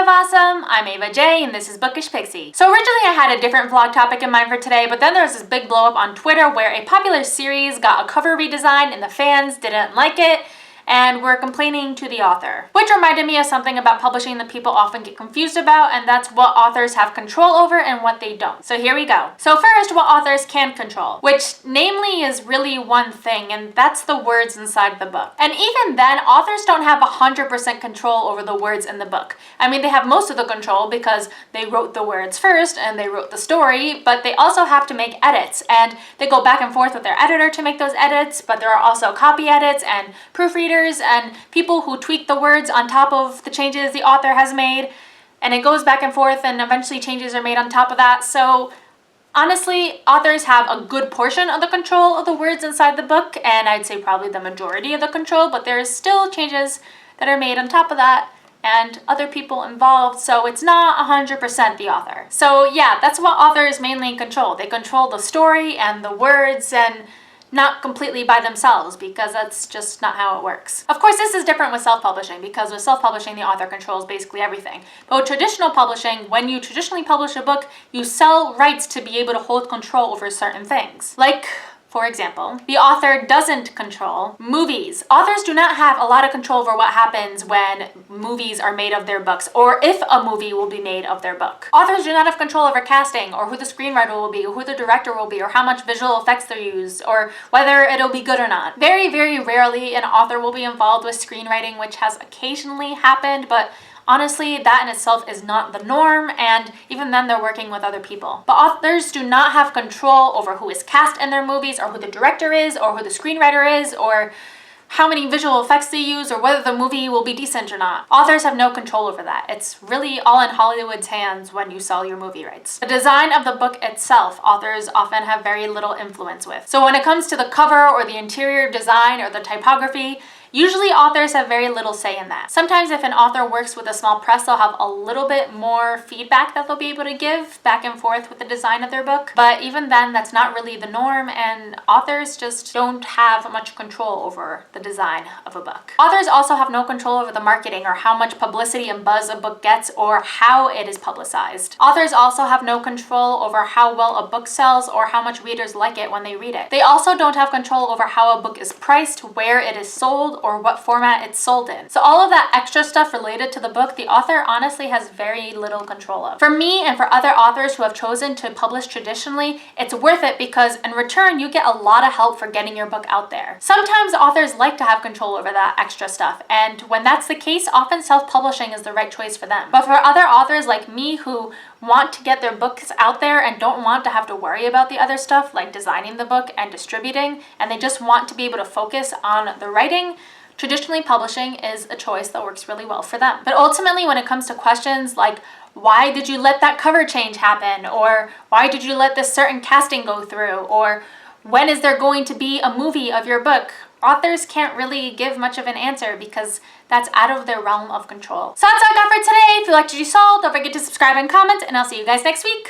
of awesome? I'm Ava J and this is Bookish Pixie. So originally I had a different vlog topic in mind for today, but then there was this big blow up on Twitter where a popular series got a cover redesign and the fans didn't like it and were complaining to the author. Which reminded me of something about publishing that people often get confused about, and that's what authors have control over and what they don't. So here we go. So first, what authors can control, which namely is really one thing, and that's the words inside the book. And even then, authors don't have 100% control over the words in the book. I mean, they have most of the control because they wrote the words first and they wrote the story, but they also have to make edits, and they go back and forth with their editor to make those edits, but there are also copy edits and proofreaders and people who tweak the words on top of the changes the author has made, and it goes back and forth and eventually changes are made on top of that. So honestly, authors have a good portion of the control of the words inside the book, and I'd say probably the majority of the control, but there's still changes that are made on top of that and other people involved, so it's not 100% the author. So yeah, that's what authors mainly control. They control the story and the words, and not completely by themselves, because that's just not how it works. Of course, this is different with self-publishing, because with self-publishing, the author controls basically everything. But with traditional publishing, when you traditionally publish a book, you sell rights to be able to hold control over certain things. Like, for example, the author doesn't control movies. Authors do not have a lot of control over what happens when movies are made of their books, or if a movie will be made of their book. Authors do not have control over casting, or who the screenwriter will be, or who the director will be, or how much visual effects they use, or whether it'll be good or not. Very, very rarely an author will be involved with screenwriting, which has occasionally happened, but honestly, that in itself is not the norm, and even then they're working with other people. But authors do not have control over who is cast in their movies, or who the director is, or who the screenwriter is, or how many visual effects they use, or whether the movie will be decent or not. Authors have no control over that. It's really all in Hollywood's hands when you sell your movie rights. The design of the book itself, authors often have very little influence with. So when it comes to the cover or the interior design or the typography, usually authors have very little say in that. Sometimes if an author works with a small press, they'll have a little bit more feedback that they'll be able to give back and forth with the design of their book. But even then, that's not really the norm, and authors just don't have much control over the design of a book. Authors also have no control over the marketing, or how much publicity and buzz a book gets, or how it is publicized. Authors also have no control over how well a book sells, or how much readers like it when they read it. They also don't have control over how a book is priced, where it is sold, or what format it's sold in. So all of that extra stuff related to the book, the author honestly has very little control of. For me and for other authors who have chosen to publish traditionally, it's worth it because in return you get a lot of help for getting your book out there. Sometimes authors like to have control over that extra stuff, and when that's the case, often self-publishing is the right choice for them. But for other authors like me who want to get their books out there and don't want to have to worry about the other stuff like designing the book and distributing, and they just want to be able to focus on the writing, traditionally publishing is a choice that works really well for them. But ultimately, when it comes to questions like, why did you let that cover change happen? Or why did you let this certain casting go through? Or when is there going to be a movie of your book? Authors can't really give much of an answer because that's out of their realm of control. So that's all I got for today. If you liked what you saw, don't forget to subscribe and comment, and I'll see you guys next week.